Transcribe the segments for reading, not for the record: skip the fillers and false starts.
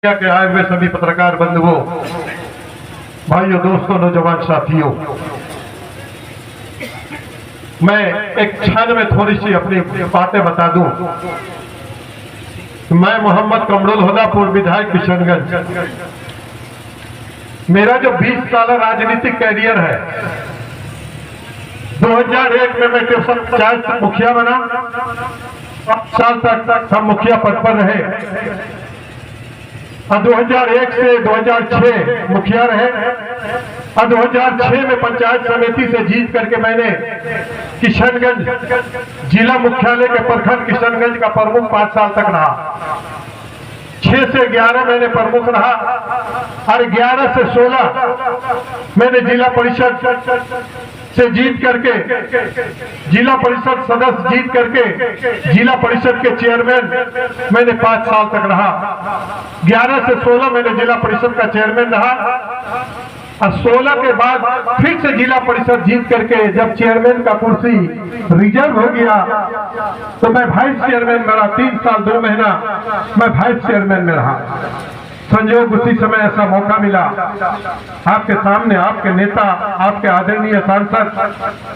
के आए हुए सभी पत्रकार बंधुओं, भाइयों, दोस्तों, नौजवान साथियों, मैं एक क्षण में थोड़ी सी अपनी बातें बता दूं। मैं मोहम्मद कमरुल हुदा, पूर्व विधायक किशनगंज। मेरा जो 20 साल राजनीतिक कैरियर है, 2001 में मैं पंचायत मुखिया बना, 5 साल तक हम मुखिया पद पर रहे। 2001 से 2006 मुखिया रहे और 2006 में पंचायत समिति से जीत करके मैंने किशनगंज जिला मुख्यालय के प्रखंड किशनगंज का प्रमुख 5 साल तक रहा। 6 से 11 मैंने प्रमुख रहा और 11 से 16 मैंने जिला परिषद से जीत करके, जिला परिषद सदस्य जीत करके जिला परिषद के चेयरमैन मैंने 5 साल तक रहा। 11 से 16 मैंने जिला परिषद का चेयरमैन रहा और 16 के बाद फिर से जिला परिषद जीत करके जब चेयरमैन का कुर्सी रिजर्व हो गया तो मैं वाइस चेयरमैन में रहा। 3 साल 2 महीना मैं वाइस चेयरमैन में रहा। संयोग उसी समय ऐसा मौका मिला, आपके सामने आपके नेता, आपके आदरणीय सांसद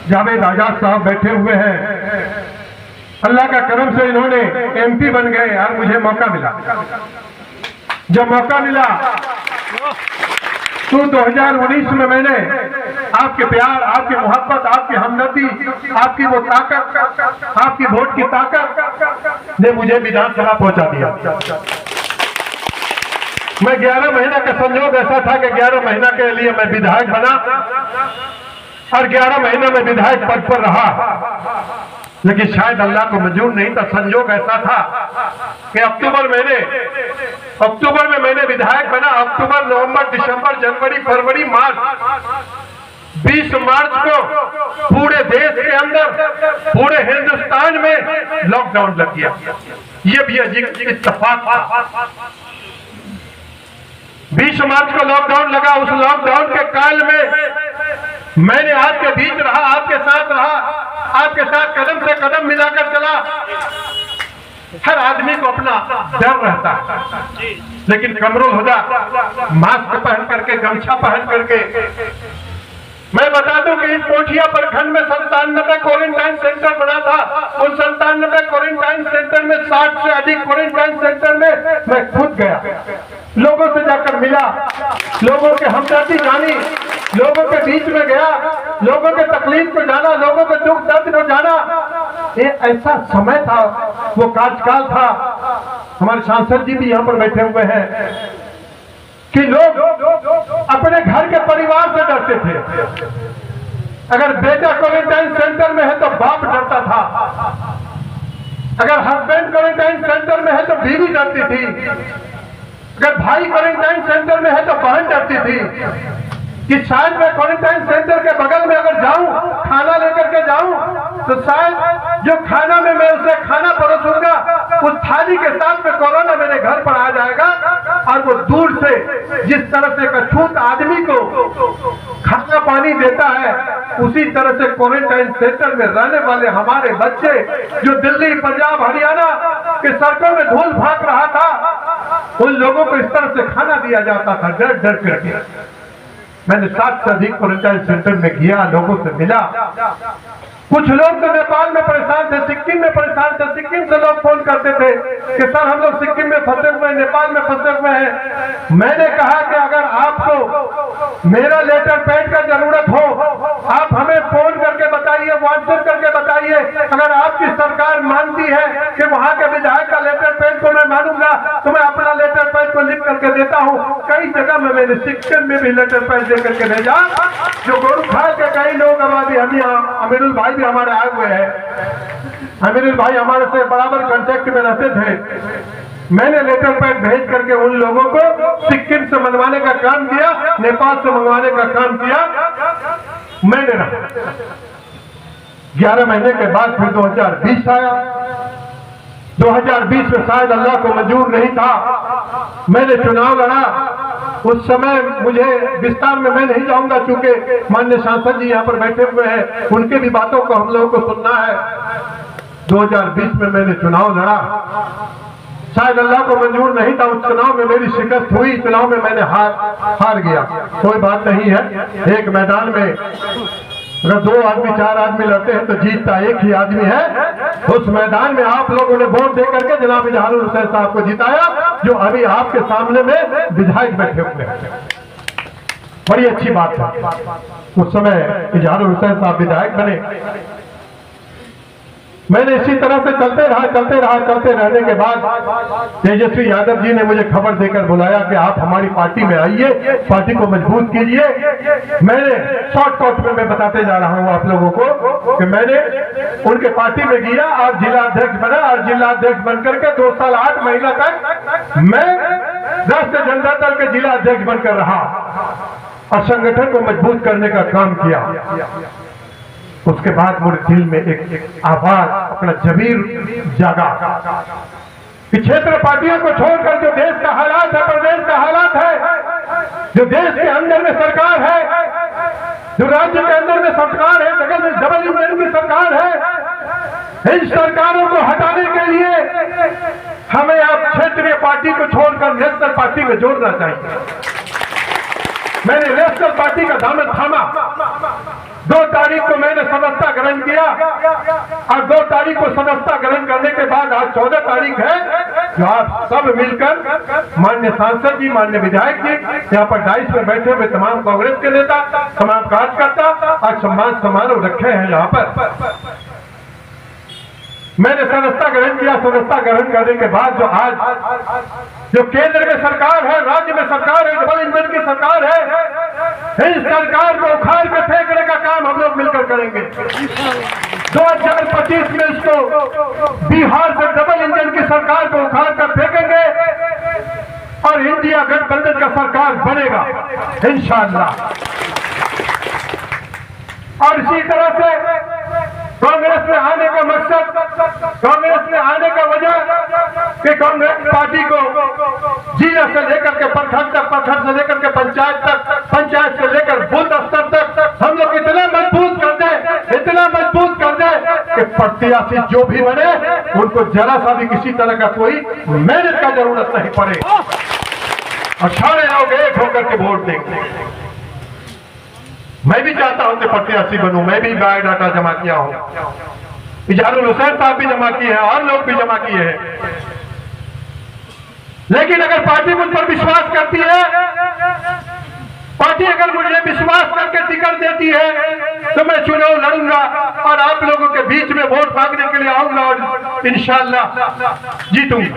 जावेद आजाद साहब बैठे हुए हैं। अल्लाह का करम से इन्होंने एमपी बन गए और मुझे मौका मिला। जब मौका मिला तो 2019 में मैंने आपके प्यार, आपकी मोहब्बत, आपकी हमदर्दी, आपकी वो ताकत, आपकी वोट की ताकत ने मुझे विधानसभा पहुंचा दिया। मैं 11 महीना का संयोग ऐसा था कि 11 महीना के लिए मैं विधायक बना और 11 महीने में विधायक पद पर रहा, लेकिन शायद अल्लाह को मंजूर नहीं था। संयोग ऐसा था कि अक्टूबर में मैंने विधायक बना। अक्टूबर, नवंबर, दिसंबर, जनवरी, फरवरी, मार्च, 20 मार्च को पूरे देश के अंदर, पूरे हिंदुस्तान में लॉकडाउन लग गया। ये भी अजीब इत्तेफाक था। 20 मार्च को लॉकडाउन लगा। उस लॉकडाउन के काल में मैंने आपके बीच रहा, आपके साथ रहा, आपके साथ कदम से कदम मिलाकर चला। हर आदमी को अपना डर रहता है, लेकिन कमरुल हुदा मास्क पहन करके, गमछा पहन करके, मैं बता दूं कि इस कोठिया प्रखंड में 97 क्वारंटाइन सेंटर बना था। उन 97 क्वारंटाइन सेंटर में 60 से अधिक क्वारंटाइन सेंटर में मैं खुद गया, लोगों से जाकर मिला, लोगों के हमदर्दी जानी, लोगों के बीच में गया, लोगों के तकलीफ को जाना, लोगों के दुख दर्द को जाना। ये ऐसा समय था, वो कार्यकाल था। हमारे सांसद जी भी यहाँ पर बैठे हुए हैं कि लोग अपने घर के परिवार से डरते थे। अगर बेटा क्वारंटाइन सेंटर में है तो बाप डरता था, अगर हस्बैंड क्वारंटाइन सेंटर में है तो बीवी डरती थी, अगर भाई क्वारंटाइन सेंटर में है तो बहन डरती थी कि शायद मैं क्वारंटाइन सेंटर के बगल में अगर जाऊं, खाना लेकर के जाऊं, तो शायद जो खाना में मैं उसे खाना परोसूंगा, उस थाली के साथ में कोरोना मेरे घर पर आ जाएगा। और वो दूर से जिस तरह से अछूत आदमी को खाना पानी देता है, उसी तरह से क्वारंटाइन सेंटर में रहने वाले हमारे बच्चे जो दिल्ली, पंजाब, हरियाणा के सड़कों में धूल भाग रहा था, उन लोगों को इस तरह से खाना दिया जाता था, डर डर करके। मैंने 60 से अधिक क्वारंटाइन सेंटर में गया, लोगों से मिला। कुछ लोग तो नेपाल में परेशान थे, सिक्किम में परेशान थे। सिक्किम से लोग फोन करते थे कि सर हम लोग सिक्किम में फंसे हुए हैं, नेपाल में फंसे हुए हैं। मैंने कहा कि अगर आपको मेरा लेटर पैड का जरूरत हो, आप हमें फोन करके बताइए, व्हाट्सएप करके बताइए। अगर आपकी सरकार मानती है कि वहां के विधायक का लेटर पैड को मैं मानूंगा, तो मैं अपना लेटर पैड को लिख करके देता हूँ। कई जगह में मैंने सिक्किम में भी लेटर पैड दे करके भेजा। जो गोरखा के कई लोग अभी हम यहाँ, अमीरुल भाई हमारे आए हुए हैं, अमीरुल भाई हमारे से बराबर कांटेक्ट में रहते थे। मैंने लेटर पैड भेज करके उन लोगों को सिक्किम से मंगवाने का काम किया, नेपाल से मंगवाने का काम किया। मैंने रहा 11 महीने के बाद फिर 2020 आया। 2020 में शायद अल्लाह को मंजूर नहीं था, मैंने चुनाव लड़ा। उस समय मुझे विस्तार में मैं नहीं जाऊंगा, क्योंकि माननीय सांसद जी यहाँ पर बैठे हुए हैं, उनके भी बातों को हम लोगों को सुनना है। 2020 में मैंने चुनाव लड़ा शायद अल्लाह को मंजूर नहीं था, उस चुनाव में मेरी शिकस्त हुई, चुनाव में मैंने हार गया। कोई बात नहीं है, एक मैदान में अगर 2 आदमी 4 आदमी लड़ते हैं तो जीतता एक ही आदमी है। उस मैदान में आप लोगों ने वोट दे करके जनाब इजहारुल हुसैन साहब को जिताया, जो अभी आपके सामने में विधायक बैठे हुए हैं। बड़ी अच्छी बात है। उस समय इजहारुल हुसैन साहब विधायक बने, मैंने इसी तरह से चलते रहने के बाद तेजस्वी यादव जी ने मुझे खबर देकर बुलाया कि आप हमारी पार्टी में आइए, पार्टी को मजबूत कीजिए। मैंने शॉर्टकट में मैं बताते जा रहा हूं आप लोगों को कि मैंने उनके पार्टी में गया और जिला अध्यक्ष बना, और जिला अध्यक्ष बनकर के 2 साल 8 महीना तक मैं राष्ट्रीय जनता दल के जिला अध्यक्ष बनकर रहा और संगठन को मजबूत करने का काम किया। उसके बाद मेरे दिल में एक आवाज अपना जमीर जागा कि क्षेत्र पार्टियों को छोड़कर जो देश का हालात है, प्रदेश का हालात है, जो देश के अंदर में सरकार है, जो राज्य के अंदर में सरकार है, डबल इंजन की सरकार है, इन सरकारों को हटाने के लिए हमें अब क्षेत्रीय पार्टी को छोड़कर नेशनल पार्टी में जोड़ना चाहिए। मैंने नेशनल पार्टी का दामन थामा। 2 तारीख को मैंने सदस्यता ग्रहण किया और 2 तारीख को सदस्यता ग्रहण करने के बाद आज 14 तारीख है, जो आप सब मिलकर माननीय सांसद जी, माननीय विधायक जी, यहाँ पर डाइस में बैठे हुए तमाम कांग्रेस के नेता, तमाम कार्यकर्ता आज सम्मान समारोह रखे हैं। यहाँ पर मैंने सदस्यता ग्रहण किया। सदस्यता ग्रहण करने के बाद जो केंद्र में सरकार है, राज्य में सरकार है, डबल इंजन की सरकार है, इस सरकार को उखाड़ के फेंकने का काम हम लोग मिलकर करेंगे। 2025 में इसको बिहार से डबल इंजन की सरकार को उखाड़ कर फेंकेंगे और इंडिया गठबंधन का सरकार बनेगा इंशाअल्लाह। और इसी तरह से कांग्रेस में आने का मकसद, कांग्रेस में आने का वजह कि कांग्रेस पार्टी को जिला से लेकर के प्रखंड तक, प्रखंड से लेकर के पंचायत तक, पंचायत से लेकर बूथ स्तर तक हम लोग इतना मजबूत कर दें, इतना मजबूत कर दें कि प्रत्याशी जो भी बने उनको जरा सा भी किसी तरह का कोई मेहनत का जरूरत नहीं पड़े और सारे लोग एक होकर के वोट देंगे। मैं भी चाहता हूं कि प्रत्याशी बनूं, मैं भी बायोडाटा जमा किया हूं, इजहारुल हुसैन साहब भी जमा किए हैं और लोग भी जमा किए हैं। लेकिन अगर पार्टी मुझ पर विश्वास करती है, पार्टी अगर मुझे विश्वास करके टिकट देती है तो मैं चुनाव लड़ूंगा और आप लोगों के बीच में वोट मांगने के लिए आऊंगा और इंशाअल्लाह जीतूंगा।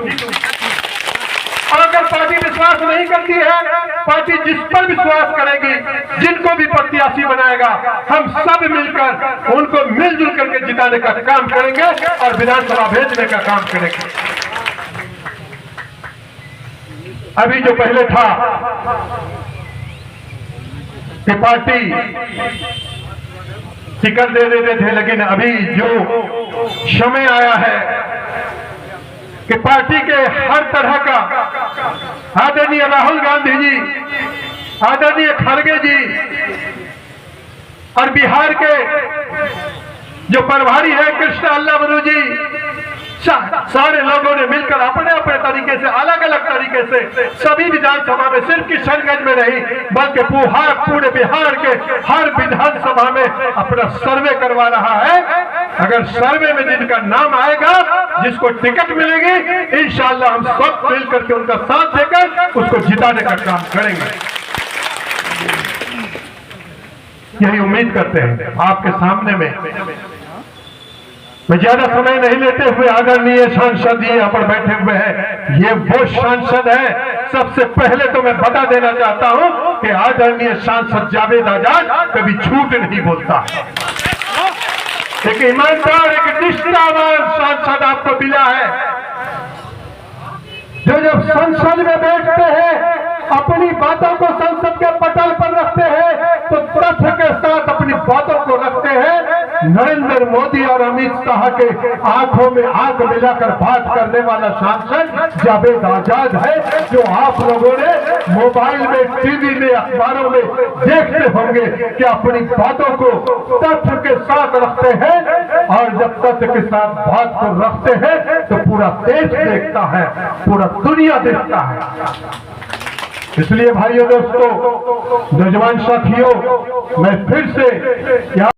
और अगर पार्टी विश्वास नहीं करती है, पार्टी जिस पर विश्वास करेगी, जिनको भी प्रत्याशी बनाएगा, हम सब मिलकर उनको मिलजुल करके जिताने का काम करेंगे और विधानसभा भेजने का काम करेंगे। अभी जो पहले था कि पार्टी टिकट दे देते थे, लेकिन अभी जो समय आया है कि पार्टी के हर तरह का, आदरणीय राहुल गांधी जी, आदरणीय खड़गे जी और बिहार के जो प्रभारी है कृष्ण अल्लावरू जी, सारे लोगों ने मिलकर अपने अपने तरीके से, अलग अलग तरीके से सभी विधानसभा में, सिर्फ किशनगंज में नहीं बल्कि पूरे बिहार के हर विधानसभा में अपना सर्वे करवा रहा है। अगर सर्वे में जिनका नाम आएगा, जिसको टिकट मिलेगी, इंशाअल्लाह हम सब मिल करके उनका साथ देकर उसको जिताने का काम करेंगे। यही उम्मीद करते हैं आपके सामने में। मैं ज्यादा समय नहीं लेते हुए, आदरणीय सांसद जी यहाँ पर बैठे हुए हैं, ये वो सांसद है। सबसे पहले तो मैं बता देना चाहता हूं कि आदरणीय सांसद जावेद आजाद कभी झूठ नहीं बोलता है। एक ईमानदार, एक निष्ठावान सांसद आपको मिला है, जो जब संसद में बैठते हैं, अपनी बातों को संसद के पटल पर रखते हैं, तो तथ्य के साथ अपनी बातों को रखते हैं नरेंद्र मोदी और अमित शाह के आंखों में आंख मिलाकर बात करने वाला सांसद जावेद आजाद है, जो आप लोगों ने मोबाइल में, टीवी में, अखबारों में देखते होंगे कि अपनी बातों को तथ्य के साथ रखते हैं, और जब तथ्य के साथ बात को रखते हैं तो पूरा देश देखता है, पूरा दुनिया देखता है। इसलिए भाइयों दोस्तों, नौजवान साथियों, मैं फिर से